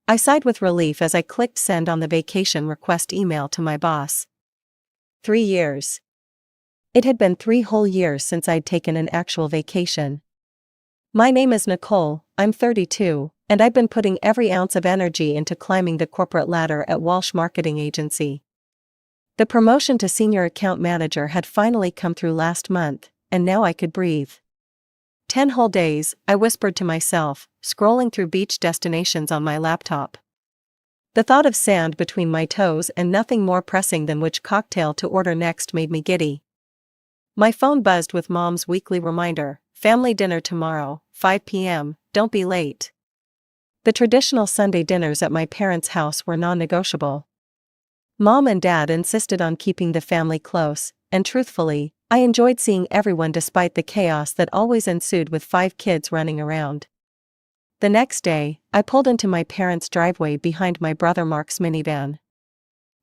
I sighed with relief as I clicked send on the vacation request email to my boss. 3 years. It had been 3 whole years since I'd taken an actual vacation. My name is Nicole, I'm 32, and I've been putting every ounce of energy into climbing the corporate ladder at Walsh Marketing Agency. The promotion to senior account manager had finally come through last month, and now I could breathe. 10 whole days, I whispered to myself, scrolling through beach destinations on my laptop. The thought of sand between my toes and nothing more pressing than which cocktail to order next made me giddy. My phone buzzed with Mom's weekly reminder, family dinner tomorrow, 5 p.m., don't be late. The traditional Sunday dinners at my parents' house were non-negotiable. Mom and Dad insisted on keeping the family close, and truthfully, I enjoyed seeing everyone despite the chaos that always ensued with 5 kids running around. The next day, I pulled into my parents' driveway behind my brother Mark's minivan.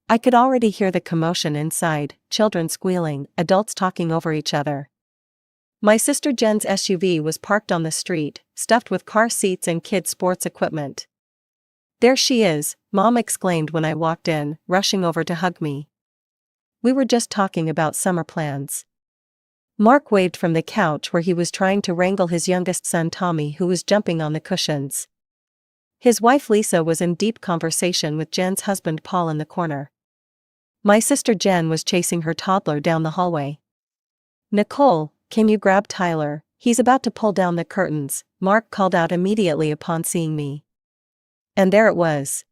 I could already hear the commotion inside, children squealing, adults talking over each other. My sister Jen's SUV was parked on the street, stuffed with car seats and kids' sports equipment. There she is, Mom exclaimed when I walked in, rushing over to hug me. We were just talking about summer plans. Mark waved from the couch where he was trying to wrangle his youngest son Tommy, who was jumping on the cushions. His wife Lisa was in deep conversation with Jen's husband Paul in the corner. My sister Jen was chasing her toddler down the hallway. Nicole, can you grab Tyler? He's about to pull down the curtains, Mark called out immediately upon seeing me. And there it was.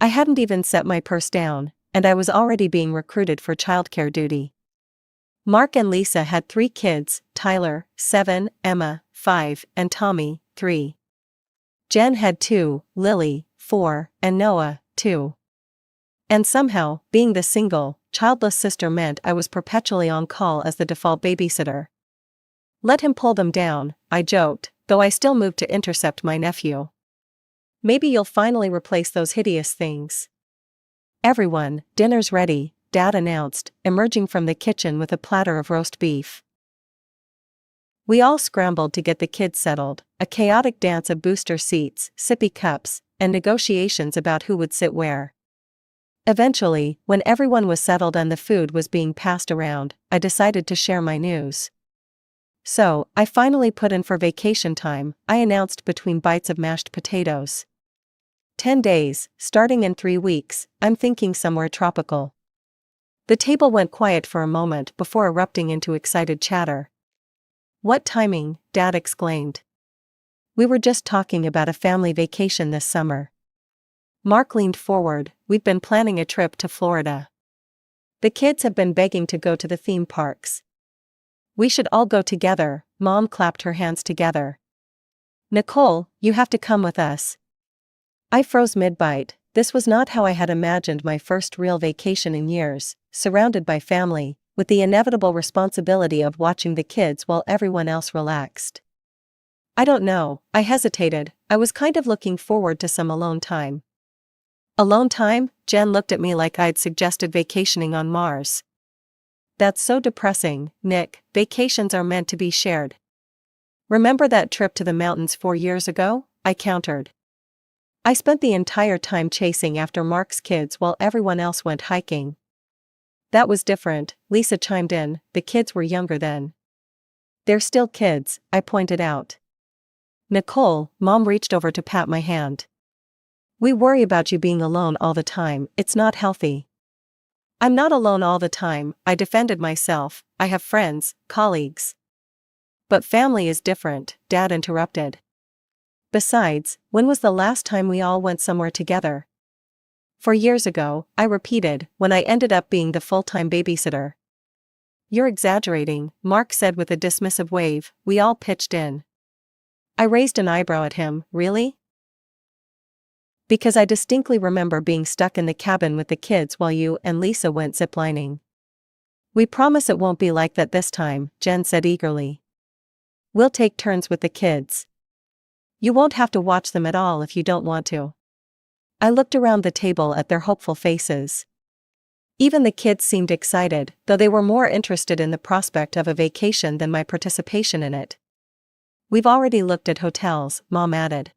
I hadn't even set my purse down, and I was already being recruited for childcare duty. Mark and Lisa had 3 kids, Tyler, 7, Emma, 5, and Tommy, 3. Jen had 2, Lily, 4, and Noah, 2. And somehow, being the single, childless sister meant I was perpetually on call as the default babysitter. Let him pull them down, I joked, though I still moved to intercept my nephew. Maybe you'll finally replace those hideous things. Everyone, dinner's ready, Dad announced, emerging from the kitchen with a platter of roast beef. We all scrambled to get the kids settled, a chaotic dance of booster seats, sippy cups, and negotiations about who would sit where. Eventually, when everyone was settled and the food was being passed around, I decided to share my news. So, I finally put in for vacation time, I announced between bites of mashed potatoes. 10 days, starting in 3 weeks, I'm thinking somewhere tropical. The table went quiet for a moment before erupting into excited chatter. What timing, Dad exclaimed. We were just talking about a family vacation this summer. Mark leaned forward, we've been planning a trip to Florida. The kids have been begging to go to the theme parks. We should all go together, Mom clapped her hands together. Nicole, you have to come with us. I froze mid-bite. This was not how I had imagined my first real vacation in years, surrounded by family, with the inevitable responsibility of watching the kids while everyone else relaxed. I don't know, I hesitated, I was kind of looking forward to some alone time. Alone time? Jen looked at me like I'd suggested vacationing on Mars. That's so depressing, Nick, vacations are meant to be shared. Remember that trip to the mountains 4 years ago? I countered. I spent the entire time chasing after Mark's kids while everyone else went hiking. That was different, Lisa chimed in, the kids were younger then. They're still kids, I pointed out. Nicole, Mom reached over to pat my hand. We worry about you being alone all the time, it's not healthy. I'm not alone all the time, I defended myself, I have friends, colleagues. But family is different, Dad interrupted. Besides, when was the last time we all went somewhere together? 4 years ago, I repeated, when I ended up being the full-time babysitter. You're exaggerating, Mark said with a dismissive wave, we all pitched in. I raised an eyebrow at him, really? Because I distinctly remember being stuck in the cabin with the kids while you and Lisa went ziplining. We promise it won't be like that this time, Jen said eagerly. We'll take turns with the kids. You won't have to watch them at all if you don't want to. I looked around the table at their hopeful faces. Even the kids seemed excited, though they were more interested in the prospect of a vacation than my participation in it. We've already looked at hotels, Mom added.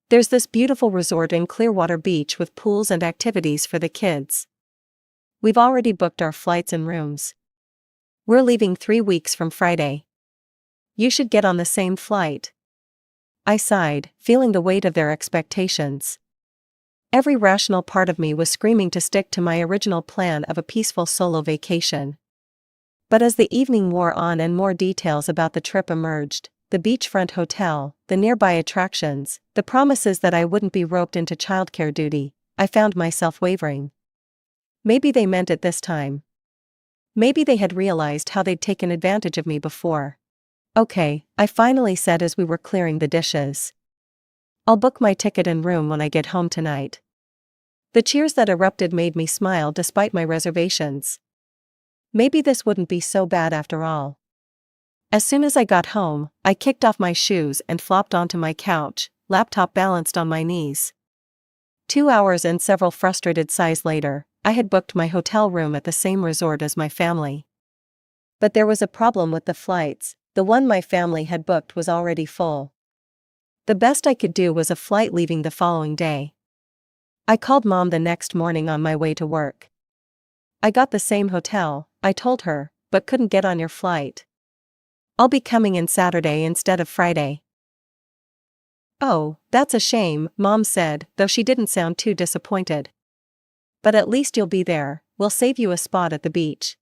There's this beautiful resort in Clearwater Beach with pools and activities for the kids. We've already booked our flights and rooms. We're leaving 3 weeks from Friday. You should get on the same flight. I sighed, feeling the weight of their expectations. Every rational part of me was screaming to stick to my original plan of a peaceful solo vacation. But as the evening wore on and more details about the trip emerged, the beachfront hotel, the nearby attractions, the promises that I wouldn't be roped into childcare duty, I found myself wavering. Maybe they meant it this time. Maybe they had realized how they'd taken advantage of me before. Okay, I finally said as we were clearing the dishes. I'll book my ticket and room when I get home tonight. The cheers that erupted made me smile despite my reservations. Maybe this wouldn't be so bad after all. As soon as I got home, I kicked off my shoes and flopped onto my couch, laptop balanced on my knees. 2 hours and several frustrated sighs later, I had booked my hotel room at the same resort as my family. But there was a problem with the flights. The one my family had booked was already full. The best I could do was a flight leaving the following day. I called Mom the next morning on my way to work. I got the same hotel, I told her, but couldn't get on your flight. I'll be coming in Saturday instead of Friday. Oh, that's a shame, Mom said, though she didn't sound too disappointed. But at least you'll be there, we'll save you a spot at the beach.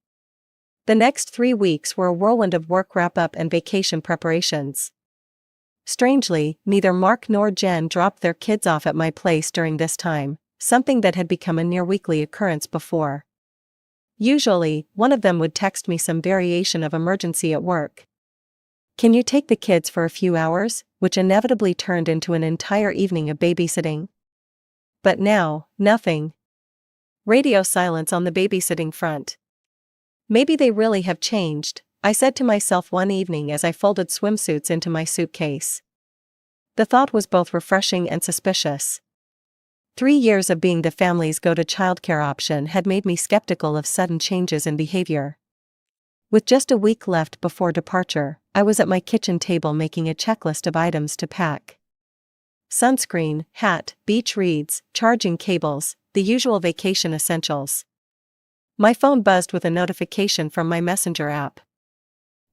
The next 3 weeks were a whirlwind of work wrap-up and vacation preparations. Strangely, neither Mark nor Jen dropped their kids off at my place during this time, something that had become a near-weekly occurrence before. Usually, one of them would text me some variation of emergency at work. Can you take the kids for a few hours, which inevitably turned into an entire evening of babysitting? But now, nothing. Radio silence on the babysitting front. Maybe they really have changed, I said to myself one evening as I folded swimsuits into my suitcase. The thought was both refreshing and suspicious. 3 years of being the family's go-to childcare option had made me skeptical of sudden changes in behavior. With just a week left before departure, I was at my kitchen table making a checklist of items to pack. Sunscreen, hat, beach reeds, charging cables, the usual vacation essentials. My phone buzzed with a notification from my Messenger app.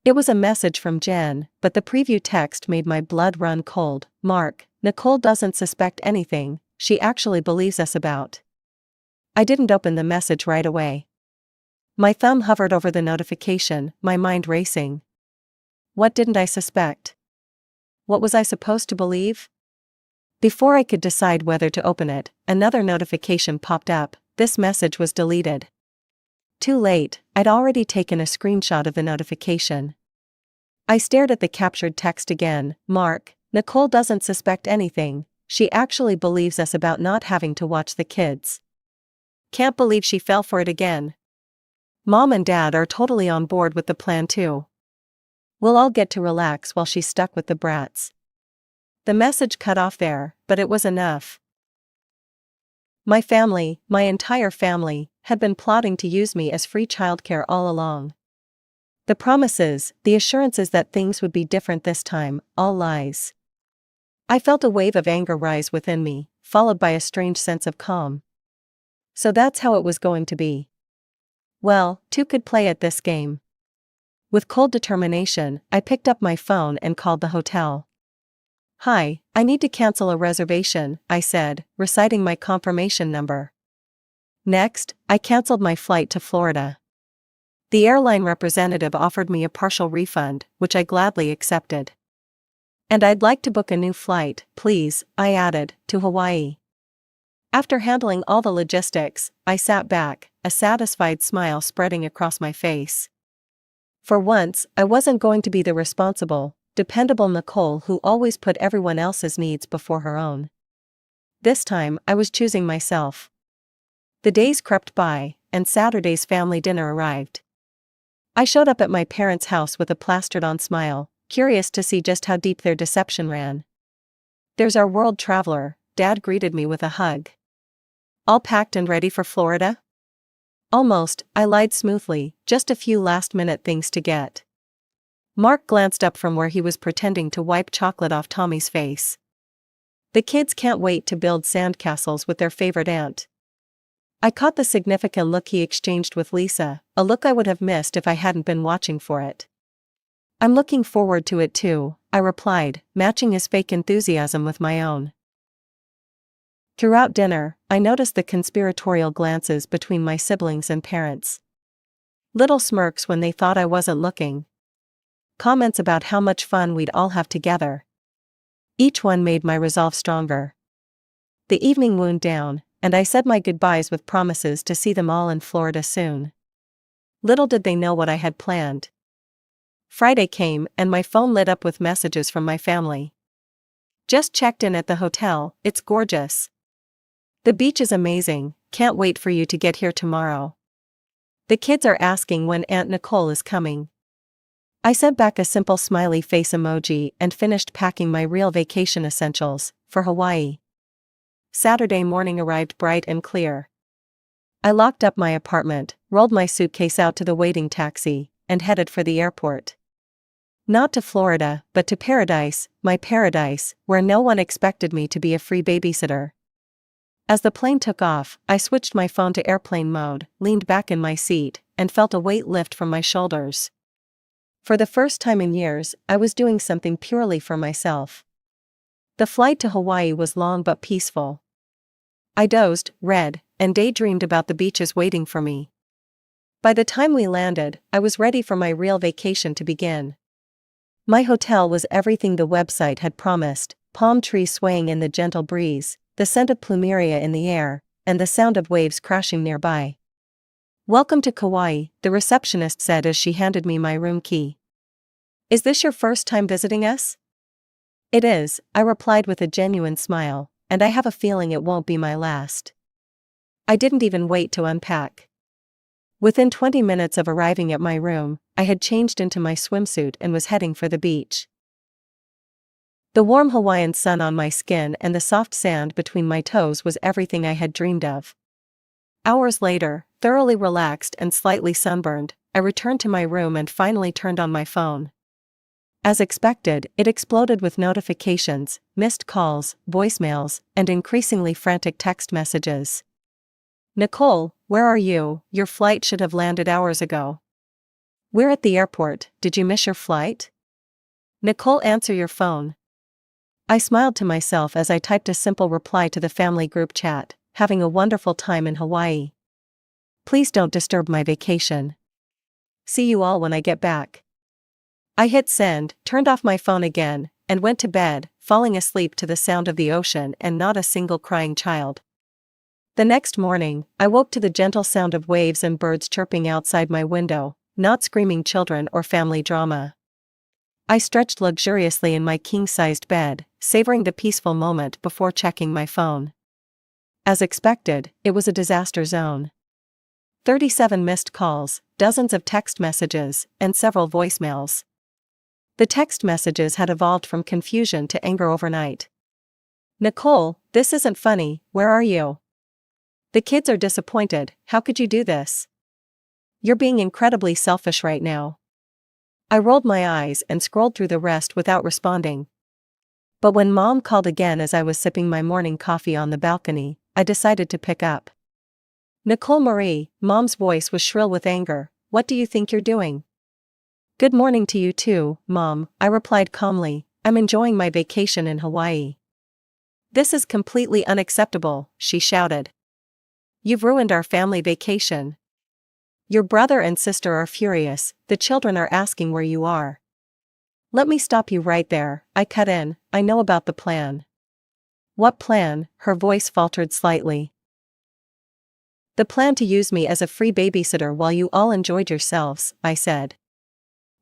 It was a message from Jen, but the preview text made my blood run cold. Mark, Nicole doesn't suspect anything, she actually believes us about. I didn't open the message right away. My thumb hovered over the notification, my mind racing. What didn't I suspect? What was I supposed to believe? Before I could decide whether to open it, another notification popped up. This message was deleted. Too late, I'd already taken a screenshot of the notification. I stared at the captured text again. Mark, Nicole doesn't suspect anything, she actually believes us about not having to watch the kids. Can't believe she fell for it again. Mom and Dad are totally on board with the plan too. We'll all get to relax while she's stuck with the brats. The message cut off there, but it was enough. My family, my entire family, had been plotting to use me as free childcare all along. The promises, the assurances that things would be different this time, all lies. I felt a wave of anger rise within me, followed by a strange sense of calm. So that's how it was going to be. Well, two could play at this game. With cold determination, I picked up my phone and called the hotel. Hi, I need to cancel a reservation, I said, reciting my confirmation number. Next, I canceled my flight to Florida. The airline representative offered me a partial refund, which I gladly accepted. And I'd like to book a new flight, please, I added, to Hawaii. After handling all the logistics, I sat back, a satisfied smile spreading across my face. For once, I wasn't going to be the responsible, dependable Nicole who always put everyone else's needs before her own. This time, I was choosing myself. The days crept by, and Saturday's family dinner arrived. I showed up at my parents' house with a plastered-on smile, curious to see just how deep their deception ran. There's our world traveler, Dad greeted me with a hug. All packed and ready for Florida? Almost, I lied smoothly, just a few last-minute things to get. Mark glanced up from where he was pretending to wipe chocolate off Tommy's face. The kids can't wait to build sandcastles with their favorite aunt. I caught the significant look he exchanged with Lisa, a look I would have missed if I hadn't been watching for it. I'm looking forward to it too, I replied, matching his fake enthusiasm with my own. Throughout dinner, I noticed the conspiratorial glances between my siblings and parents. Little smirks when they thought I wasn't looking. Comments about how much fun we'd all have together. Each one made my resolve stronger. The evening wound down, and I said my goodbyes with promises to see them all in Florida soon. Little did they know what I had planned. Friday came and my phone lit up with messages from my family. Just checked in at the hotel, it's gorgeous. The beach is amazing, can't wait for you to get here tomorrow. The kids are asking when Aunt Nicole is coming. I sent back a simple smiley face emoji and finished packing my real vacation essentials for Hawaii. Saturday morning arrived bright and clear. I locked up my apartment, rolled my suitcase out to the waiting taxi, and headed for the airport. Not to Florida, but to paradise, my paradise, where no one expected me to be a free babysitter. As the plane took off, I switched my phone to airplane mode, leaned back in my seat, and felt a weight lift from my shoulders. For the first time in years, I was doing something purely for myself. The flight to Hawaii was long but peaceful. I dozed, read, and daydreamed about the beaches waiting for me. By the time we landed, I was ready for my real vacation to begin. My hotel was everything the website had promised: palm trees swaying in the gentle breeze, the scent of plumeria in the air, and the sound of waves crashing nearby. "Welcome to Kauai," the receptionist said as she handed me my room key. "Is this your first time visiting us?" "It is," I replied with a genuine smile, "and I have a feeling it won't be my last." I didn't even wait to unpack. Within 20 minutes of arriving at my room, I had changed into my swimsuit and was heading for the beach. The warm Hawaiian sun on my skin and the soft sand between my toes was everything I had dreamed of. Hours later, thoroughly relaxed and slightly sunburned, I returned to my room and finally turned on my phone. As expected, it exploded with notifications, missed calls, voicemails, and increasingly frantic text messages. "Nicole, where are you? Your flight should have landed hours ago." "We're at the airport, did you miss your flight?" "Nicole, answer your phone." I smiled to myself as I typed a simple reply to the family group chat: "Having a wonderful time in Hawaii. Please don't disturb my vacation. See you all when I get back." I hit send, turned off my phone again, and went to bed, falling asleep to the sound of the ocean and not a single crying child. The next morning, I woke to the gentle sound of waves and birds chirping outside my window, not screaming children or family drama. I stretched luxuriously in my king-sized bed, savoring the peaceful moment before checking my phone. As expected, it was a disaster zone. 37 missed calls, dozens of text messages, and several voicemails. The text messages had evolved from confusion to anger overnight. "Nicole, this isn't funny, where are you? The kids are disappointed, how could you do this? You're being incredibly selfish right now." I rolled my eyes and scrolled through the rest without responding. But when Mom called again as I was sipping my morning coffee on the balcony, I decided to pick up. "Nicole Marie," Mom's voice was shrill with anger, "what do you think you're doing?" "Good morning to you too, Mom," I replied calmly, "I'm enjoying my vacation in Hawaii." "This is completely unacceptable," she shouted. "You've ruined our family vacation. Your brother and sister are furious, the children are asking where you are." "Let me stop you right there," I cut in, "I know about the plan." "What plan?" Her voice faltered slightly. "The plan to use me as a free babysitter while you all enjoyed yourselves," I said.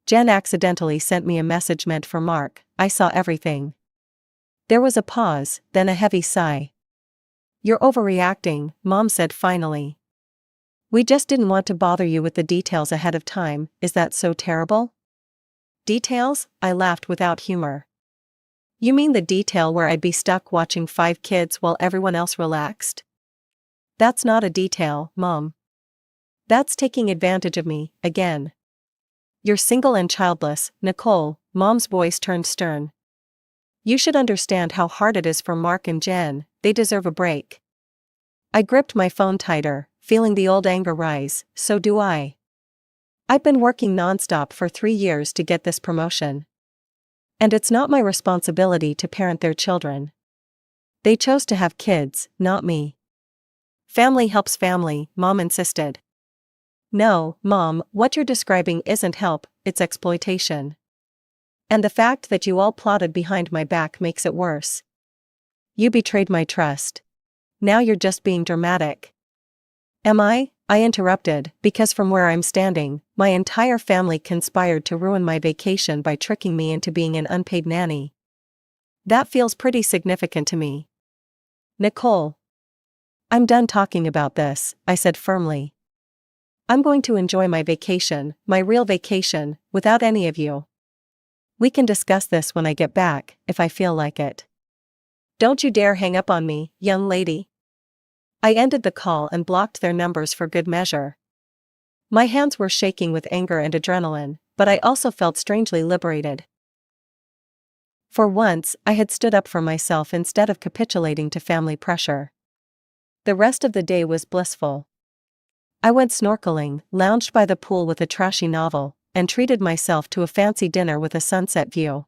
"Jen accidentally sent me a message meant for Mark, I saw everything." There was a pause, then a heavy sigh. "You're overreacting," Mom said finally. "We just didn't want to bother you with the details ahead of time, is that so terrible?" "Details?" I laughed without humor. "You mean the detail where I'd be stuck watching 5 kids while everyone else relaxed?" "That's not a detail, Mom. That's taking advantage of me, again." "You're single and childless, Nicole," Mom's voice turned stern. You should understand how hard it is for Mark and Jen, they deserve a break. I gripped my phone tighter, feeling the old anger rise. So do I. I've been working nonstop for 3 years to get this promotion. And it's not my responsibility to parent their children. They chose to have kids, not me. Family helps family, Mom insisted. No, Mom, what you're describing isn't help, it's exploitation. And the fact that you all plotted behind my back makes it worse. You betrayed my trust. Now you're just being dramatic. Am I? I interrupted, because from where I'm standing, my entire family conspired to ruin my vacation by tricking me into being an unpaid nanny. That feels pretty significant to me. Nicole. I'm done talking about this, I said firmly. I'm going to enjoy my vacation, my real vacation, without any of you. We can discuss this when I get back, if I feel like it. Don't you dare hang up on me, young lady. I ended the call and blocked their numbers for good measure. My hands were shaking with anger and adrenaline, but I also felt strangely liberated. For once, I had stood up for myself instead of capitulating to family pressure. The rest of the day was blissful. I went snorkeling, lounged by the pool with a trashy novel, and treated myself to a fancy dinner with a sunset view.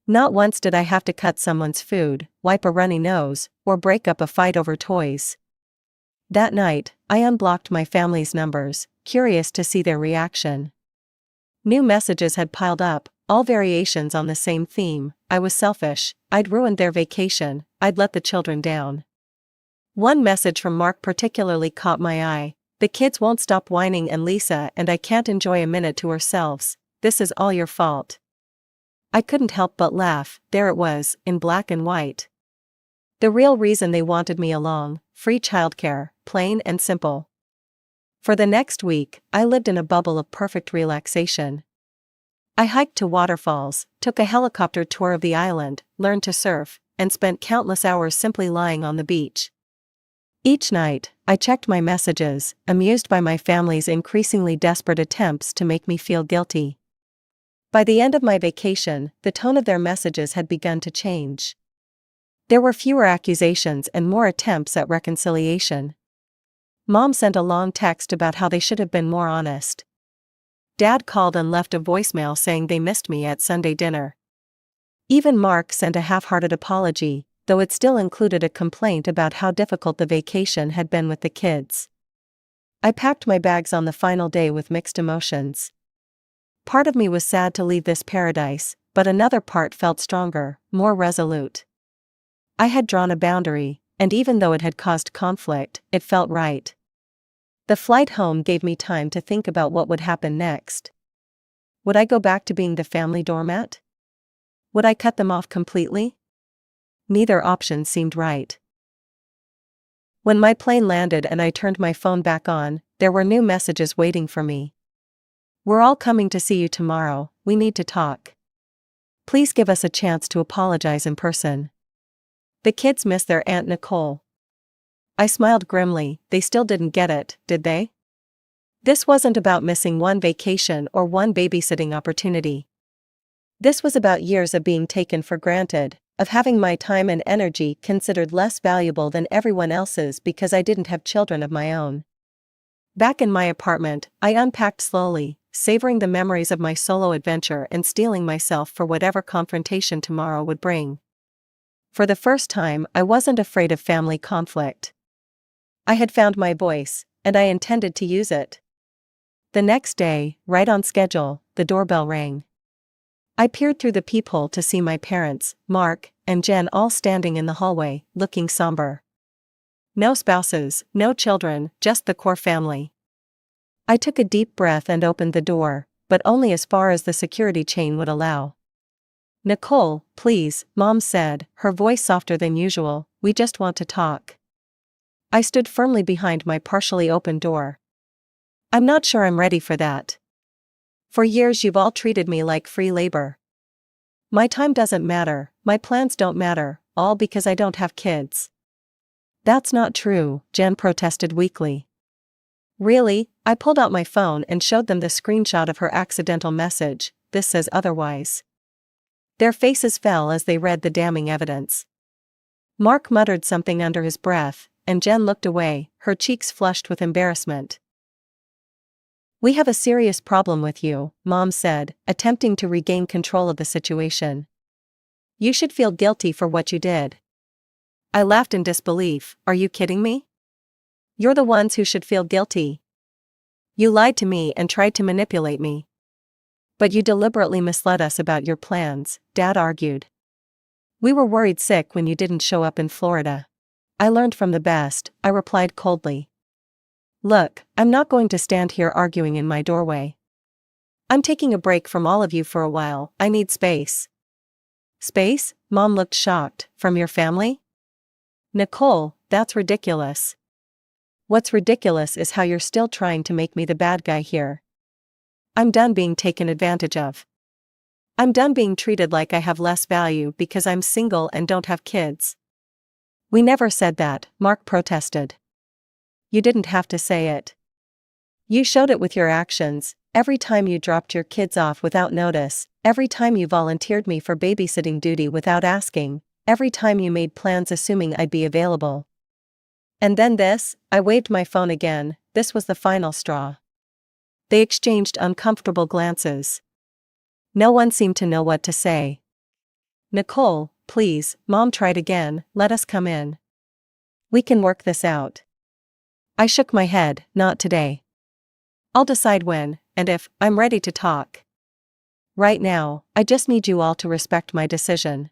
Not once did I have to cut someone's food, wipe a runny nose, or break up a fight over toys. That night, I unblocked my family's numbers, curious to see their reaction. New messages had piled up, all variations on the same theme. I was selfish, I'd ruined their vacation, I'd let the children down. One message from Mark particularly caught my eye. The kids won't stop whining and Lisa and I can't enjoy a minute to ourselves. This is all your fault. I couldn't help but laugh. There it was, in black and white. The real reason they wanted me along: free childcare, plain and simple. For the next week, I lived in a bubble of perfect relaxation. I hiked to waterfalls, took a helicopter tour of the island, learned to surf, and spent countless hours simply lying on the beach. Each night, I checked my messages, amused by my family's increasingly desperate attempts to make me feel guilty. By the end of my vacation, the tone of their messages had begun to change. There were fewer accusations and more attempts at reconciliation. Mom sent a long text about how they should have been more honest. Dad called and left a voicemail saying they missed me at Sunday dinner. Even Mark sent a half-hearted apology, though it still included a complaint about how difficult the vacation had been with the kids. I packed my bags on the final day with mixed emotions. Part of me was sad to leave this paradise, but another part felt stronger, more resolute. I had drawn a boundary, and even though it had caused conflict, it felt right. The flight home gave me time to think about what would happen next. Would I go back to being the family doormat? Would I cut them off completely? Neither option seemed right. When my plane landed and I turned my phone back on, there were new messages waiting for me. We're all coming to see you tomorrow, we need to talk. Please give us a chance to apologize in person. The kids miss their Aunt Nicole. I smiled grimly. They still didn't get it, did they? This wasn't about missing one vacation or one babysitting opportunity. This was about years of being taken for granted, of having my time and energy considered less valuable than everyone else's because I didn't have children of my own. Back in my apartment, I unpacked slowly, savoring the memories of my solo adventure and steeling myself for whatever confrontation tomorrow would bring. For the first time, I wasn't afraid of family conflict. I had found my voice, and I intended to use it. The next day, right on schedule, the doorbell rang. I peered through the peephole to see my parents, Mark, and Jen all standing in the hallway, looking somber. No spouses, no children, just the core family. I took a deep breath and opened the door, but only as far as the security chain would allow. Nicole, please, Mom said, her voice softer than usual, we just want to talk. I stood firmly behind my partially open door. I'm not sure I'm ready for that. For years you've all treated me like free labor. My time doesn't matter, my plans don't matter, all because I don't have kids. That's not true, Jen protested weakly. Really? I pulled out my phone and showed them the screenshot of her accidental message. This says otherwise. Their faces fell as they read the damning evidence. Mark muttered something under his breath, and Jen looked away, her cheeks flushed with embarrassment. "We have a serious problem with you," Mom said, attempting to regain control of the situation. "You should feel guilty for what you did." I laughed in disbelief. "Are you kidding me? You're the ones who should feel guilty. You lied to me and tried to manipulate me. But you deliberately misled us about your plans," Dad argued. "We were worried sick when you didn't show up in Florida." "I learned from the best," I replied coldly. "Look, I'm not going to stand here arguing in my doorway. I'm taking a break from all of you for a while. I need space." "Space?" Mom looked shocked. "From your family?" "Nicole, that's ridiculous." "What's ridiculous is how you're still trying to make me the bad guy here. I'm done being taken advantage of. I'm done being treated like I have less value because I'm single and don't have kids." "We never said that," Mark protested. "You didn't have to say it. You showed it with your actions, every time you dropped your kids off without notice, every time you volunteered me for babysitting duty without asking, every time you made plans assuming I'd be available. And then this," I waved my phone again, "this was the final straw." They exchanged uncomfortable glances. No one seemed to know what to say. "Nicole, please," Mom tried again, "let us come in. We can work this out." I shook my head. "Not today. I'll decide when, and if, I'm ready to talk. Right now, I just need you all to respect my decision."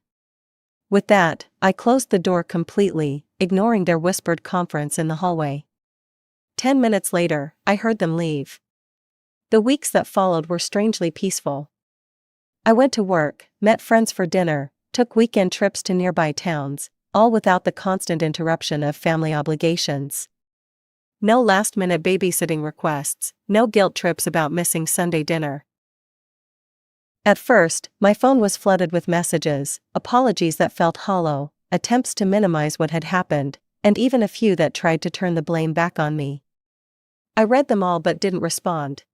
With that, I closed the door completely, ignoring their whispered conference in the hallway. 10 minutes later, I heard them leave. The weeks that followed were strangely peaceful. I went to work, met friends for dinner, took weekend trips to nearby towns, all without the constant interruption of family obligations. No last-minute babysitting requests, no guilt trips about missing Sunday dinner. At first, my phone was flooded with messages, apologies that felt hollow, attempts to minimize what had happened, and even a few that tried to turn the blame back on me. I read them all but didn't respond.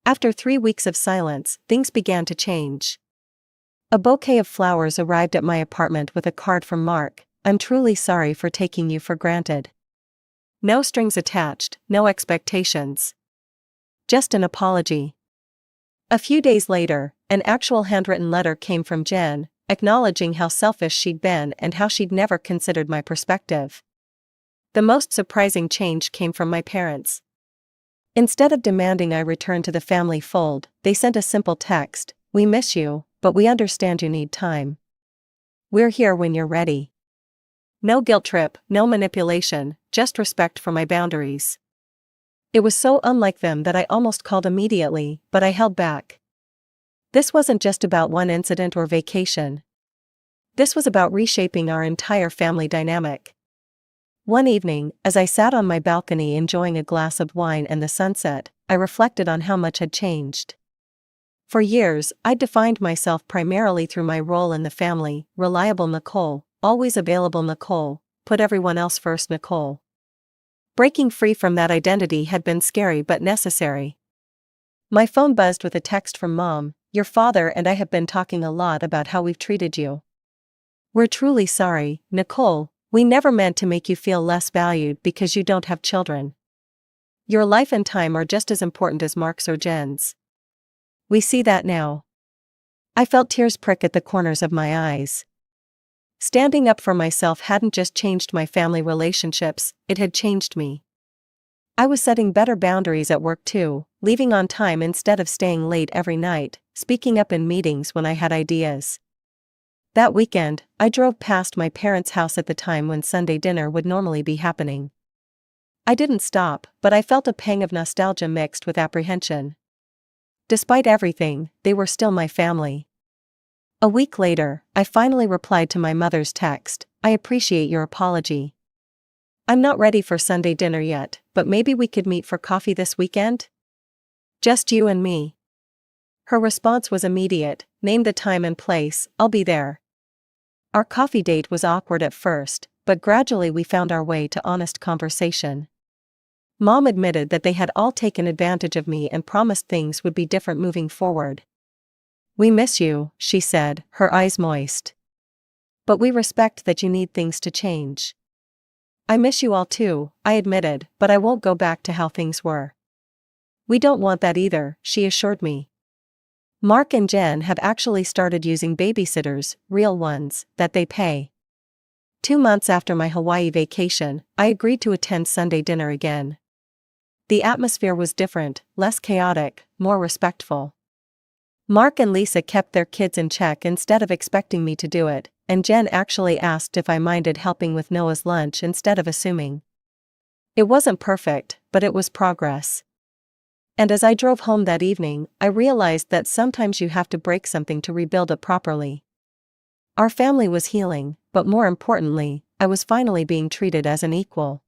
After 3 weeks of silence, things began to change. A bouquet of flowers arrived at my apartment with a card from Mark. "I'm truly sorry for taking you for granted. No strings attached, no expectations. Just an apology." A few days later, an actual handwritten letter came from Jen, acknowledging how selfish she'd been and how she'd never considered my perspective. The most surprising change came from my parents. Instead of demanding I return to the family fold, they sent a simple text: "We miss you, but we understand you need time. We're here when you're ready." No guilt trip, no manipulation, just respect for my boundaries. It was so unlike them that I almost called immediately, but I held back. This wasn't just about one incident or vacation. This was about reshaping our entire family dynamic. One evening, as I sat on my balcony enjoying a glass of wine and the sunset, I reflected on how much had changed. For years, I'd defined myself primarily through my role in the family: reliable Nicole, always available Nicole, put everyone else first Nicole. Breaking free from that identity had been scary but necessary. My phone buzzed with a text from Mom: "Your father and I have been talking a lot about how we've treated you. We're truly sorry, Nicole. We never meant to make you feel less valued because you don't have children. Your life and time are just as important as Mark's or Jen's. We see that now." I felt tears prick at the corners of my eyes. Standing up for myself hadn't just changed my family relationships, it had changed me. I was setting better boundaries at work too, leaving on time instead of staying late every night, speaking up in meetings when I had ideas. That weekend, I drove past my parents' house at the time when Sunday dinner would normally be happening. I didn't stop, but I felt a pang of nostalgia mixed with apprehension. Despite everything, they were still my family. A week later, I finally replied to my mother's text: "I appreciate your apology. I'm not ready for Sunday dinner yet, but maybe we could meet for coffee this weekend? Just you and me." Her response was immediate: "Name the time and place, I'll be there." Our coffee date was awkward at first, but gradually we found our way to honest conversation. Mom admitted that they had all taken advantage of me and promised things would be different moving forward. We miss you, she said, her eyes moist. But we respect that you need things to change. I miss you all too, I admitted, but I won't go back to how things were. We don't want that either, she assured me. Mark and Jen have actually started using babysitters, real ones, that they pay. 2 months after my Hawaii vacation, I agreed to attend Sunday dinner again. The atmosphere was different, less chaotic, more respectful. Mark and Lisa kept their kids in check instead of expecting me to do it, and Jen actually asked if I minded helping with Noah's lunch instead of assuming. It wasn't perfect, but it was progress. And as I drove home that evening, I realized that sometimes you have to break something to rebuild it properly. Our family was healing, but more importantly, I was finally being treated as an equal.